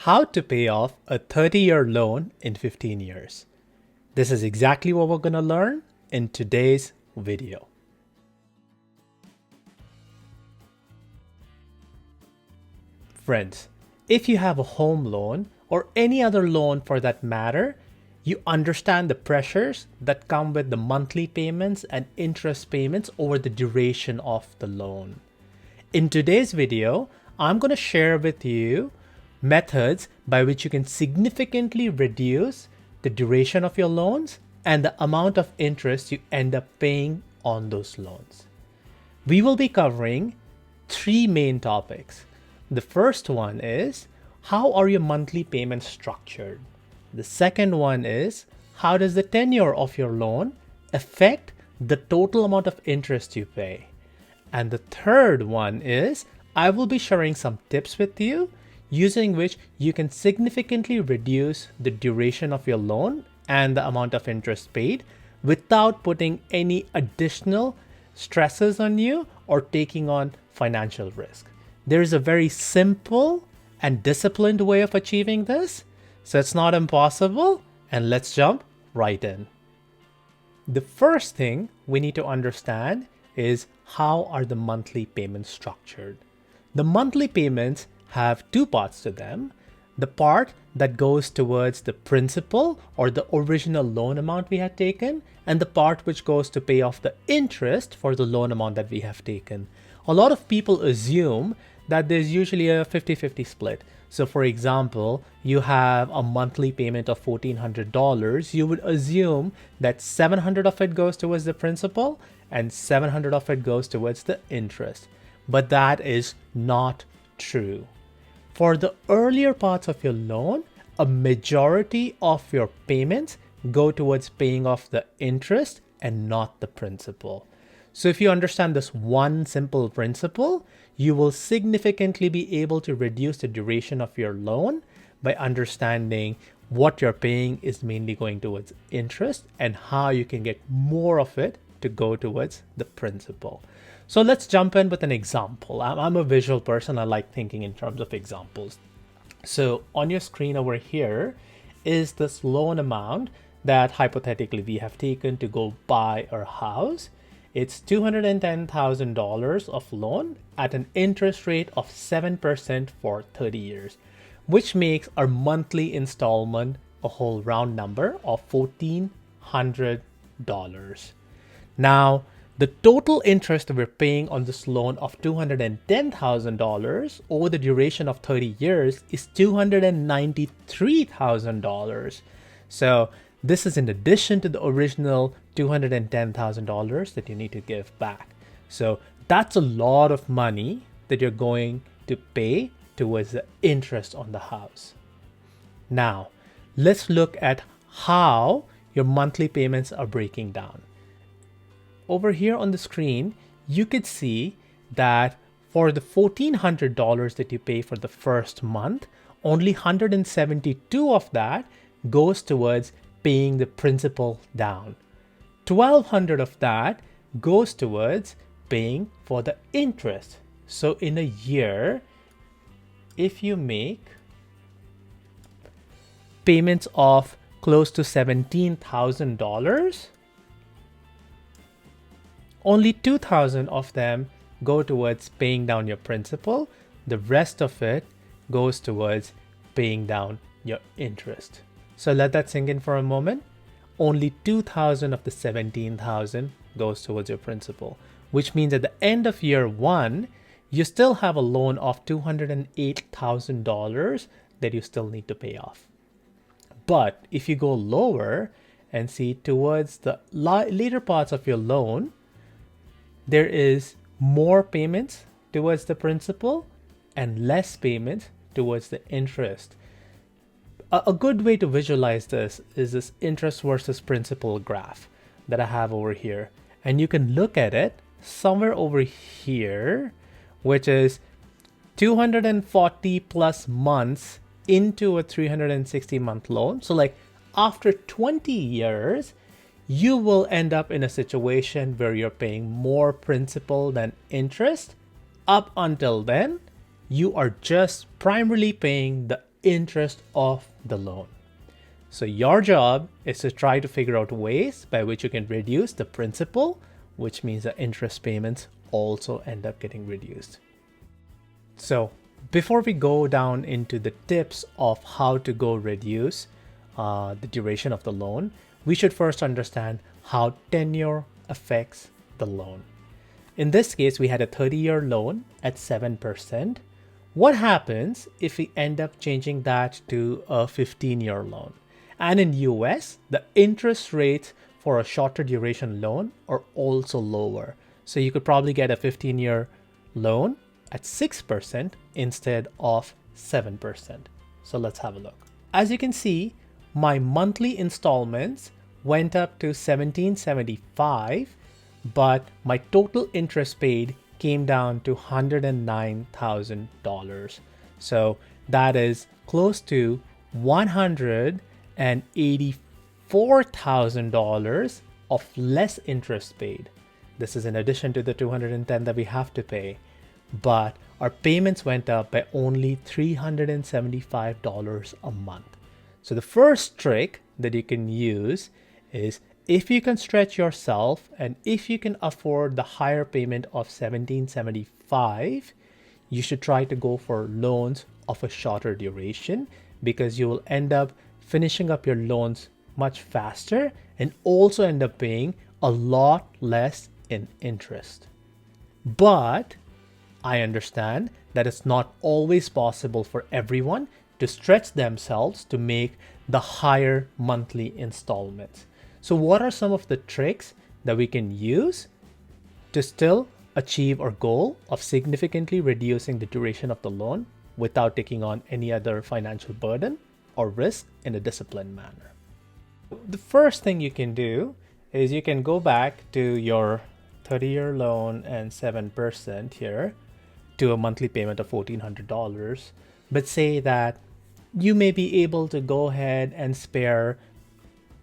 How to pay off a 30-year loan in 15 years. This is exactly what we're going to learn in today's video. Friends, if you have a home loan or any other loan for that matter, you understand the pressures that come with the monthly payments and interest payments over the duration of the loan. In today's video, I'm going to share with you methods by which you can significantly reduce the duration of your loans and the amount of interest you end up paying on those loans. We will be covering three main topics. The first one is, how are your monthly payments structured? The second one is, how does the tenure of your loan affect the total amount of interest you pay? And the third one is, I will be sharing some tips with you using which you can significantly reduce the duration of your loan and the amount of interest paid without putting any additional stresses on you or taking on financial risk. There is a very simple and disciplined way of achieving this, so it's not impossible, and let's jump right in. The first thing we need to understand is, how are the monthly payments structured? The monthly payments have two parts to them. The part that goes towards the principal or the original loan amount we had taken, and the part which goes to pay off the interest for the loan amount that we have taken. A lot of people assume that there's usually a 50-50 split. So for example, you have a monthly payment of $1,400. You would assume that $700 of it goes towards the principal and $700 of it goes towards the interest. But that is not true. For the earlier parts of your loan, a majority of your payments go towards paying off the interest and not the principal. So if you understand this one simple principle, you will significantly be able to reduce the duration of your loan by understanding what you're paying is mainly going towards interest and how you can get more of it to go towards the principal. So let's jump in with an example. I'm a visual person. I like thinking in terms of examples. So on your screen over here is this loan amount that hypothetically we have taken to go buy our house. It's $210,000 of loan at an interest rate of 7% for 30 years, which makes our monthly installment a whole round number of $1,400. Now, the total interest that we're paying on this loan of $210,000 over the duration of 30 years is $293,000. So this is in addition to the original $210,000 that you need to give back. So that's a lot of money that you're going to pay towards the interest on the house. Now, let's look at how your monthly payments are breaking down. Over here on the screen, you could see that for the $1,400 that you pay for the first month, only $172 of that goes towards paying the principal down. $1,200 of that goes towards paying for the interest. So in a year, if you make payments of close to $17,000, only $2,000 of them go towards paying down your principal. The rest of it goes towards paying down your interest. So let that sink in for a moment. Only $2,000 of the $17,000 goes towards your principal, which means at the end of year one, you still have a loan of $208,000 that you still need to pay off. But if you go lower and see towards the later parts of your loan, there is more payments towards the principal and less payments towards the interest. A good way to visualize this is this interest versus principal graph that I have over here. And you can look at it somewhere over here, which is 240 plus months into a 360 month loan. So like after 20 years, you will end up in a situation where you're paying more principal than interest. Up until then, you are just primarily paying the interest of the loan. So your job is to try to figure out ways by which you can reduce the principal, which means the interest payments also end up getting reduced. So before we go down into the tips of how to go reduce the duration of the loan, we should first understand how tenure affects the loan. In this case, we had a 30-year loan at 7%. What happens if we end up changing that to a 15-year loan? And in US, the interest rates for a shorter duration loan are also lower. So you could probably get a 15-year loan at 6% instead of 7%. So let's have a look. As you can see, my monthly installments went up to $1,775, but my total interest paid came down to $109,000. So that is close to $184,000 of less interest paid. This is in addition to the $210 that we have to pay, but our payments went up by only $375 a month. So the first trick that you can use is, if you can stretch yourself and if you can afford the higher payment of $1,775, you should try to go for loans of a shorter duration, because you will end up finishing up your loans much faster and also end up paying a lot less in interest. But I understand that it's not always possible for everyone to stretch themselves to make the higher monthly installments. So what are some of the tricks that we can use to still achieve our goal of significantly reducing the duration of the loan without taking on any other financial burden or risk in a disciplined manner? The first thing you can do is you can go back to your 30-year loan and 7% here to a monthly payment of $1,400, but say that you may be able to go ahead and spare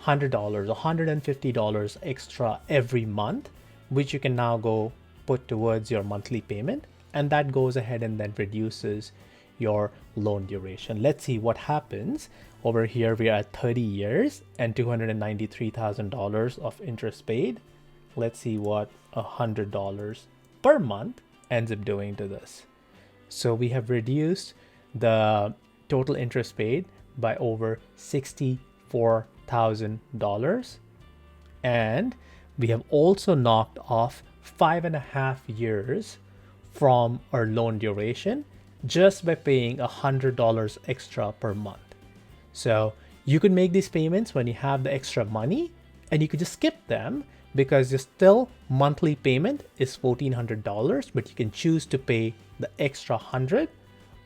$100, $150 extra every month, which you can now go put towards your monthly payment, and that goes ahead and then reduces your loan duration. Let's see what happens. Over here we are at 30 years and $293,000 of interest paid. Let's see what $100 per month ends up doing to this. So we have reduced the total interest paid by over $64,000, and we have also knocked off 5.5 years from our loan duration just by paying $100 extra per month. So you could make these payments when you have the extra money, and you could just skip them because your still monthly payment is $1,400, but you can choose to pay the extra $100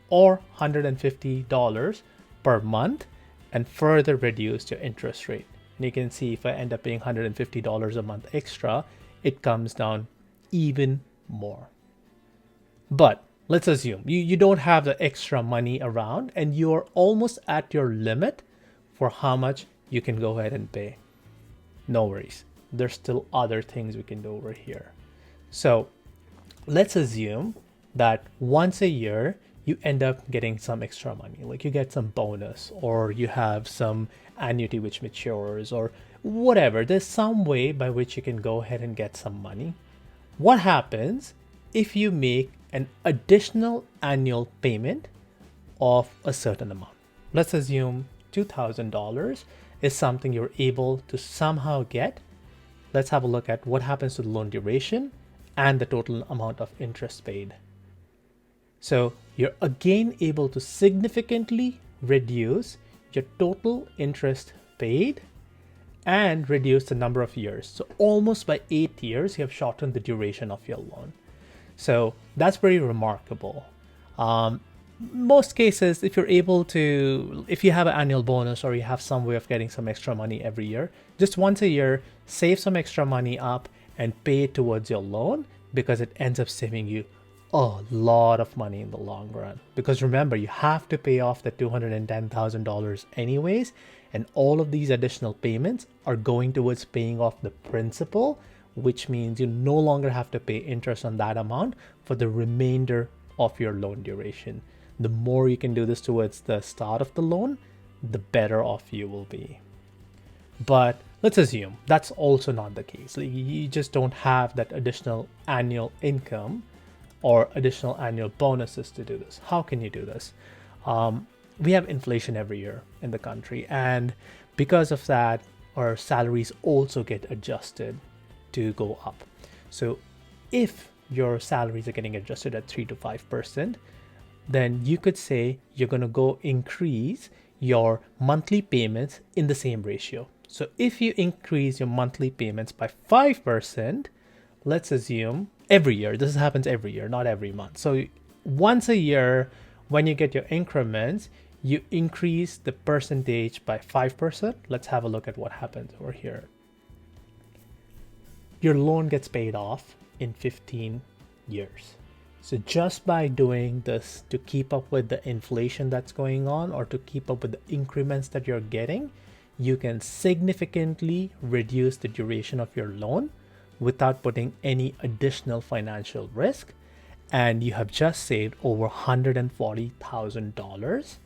or $150 per month and further reduce your interest rate. And you can see if I end up paying $150 a month extra, it comes down even more. But let's assume you don't have the extra money around and you're almost at your limit for how much you can go ahead and pay. No worries. There's still other things we can do over here. So let's assume that once a year you end up getting some extra money, like you get some bonus or you have some annuity which matures or whatever. There's some way by which you can go ahead and get some money. What happens if you make an additional annual payment of a certain amount? Let's assume $2,000 is something you're able to somehow get. Let's have a look at what happens to the loan duration and the total amount of interest paid. So you're again able to significantly reduce your total interest paid and reduce the number of years. So almost by 8 years, you have shortened the duration of your loan. So that's very remarkable. Most cases, if you have an annual bonus or you have some way of getting some extra money every year, just once a year, save some extra money up and pay it towards your loan, because it ends up saving you a lot of money in the long run. Because remember, you have to pay off the $210,000 anyways, and all of these additional payments are going towards paying off the principal, which means you no longer have to pay interest on that amount for the remainder of your loan duration. the more you can do this towards the start of the loan, the better off you will be. But let's assume that's also not the case. Like, you just don't have that additional annual income or additional annual bonuses to do this. How can you do this? We have inflation every year in the country, and because of that, our salaries also get adjusted to go up. So if your salaries are getting adjusted at 3 to 5%, then you could say you're going to go increase your monthly payments in the same ratio. So if you increase your monthly payments by 5%, let's assume every year, this happens every year, not every month. So once a year, when you get your increments, you increase the percentage by 5%. Let's have a look at what happens over here. Your loan gets paid off in 15 years. So just by doing this to keep up with the inflation that's going on, or to keep up with the increments that you're getting, you can significantly reduce the duration of your loan without putting any additional financial risk. And you have just saved over $140,000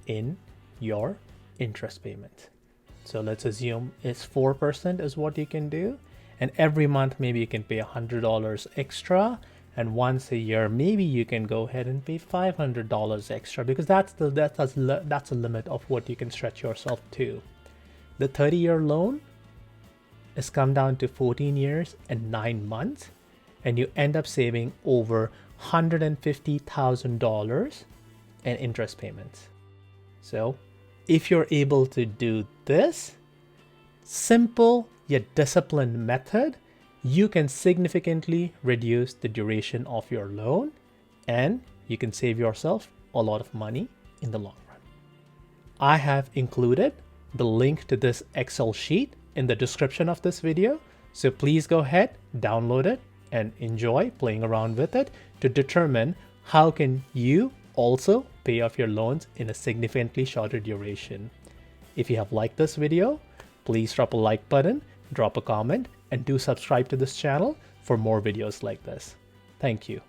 in your interest payment. So let's assume it's 4% is what you can do. And every month, maybe you can pay $100 extra. And once a year, maybe you can go ahead and pay $500 extra, because that's a limit of what you can stretch yourself to. The 30-year loan has come down to 14 years and 9 months, and you end up saving over $150,000 in interest payments. So if you're able to do this simple yet disciplined method, you can significantly reduce the duration of your loan, and you can save yourself a lot of money in the long run. I have included the link to this Excel sheet in the description of this video, so please go ahead, download it, and enjoy playing around with it to determine how can you also pay off your loans in a significantly shorter duration. If you have liked this video, please drop a like button, drop a comment, and do subscribe to this channel for more videos like this. Thank you.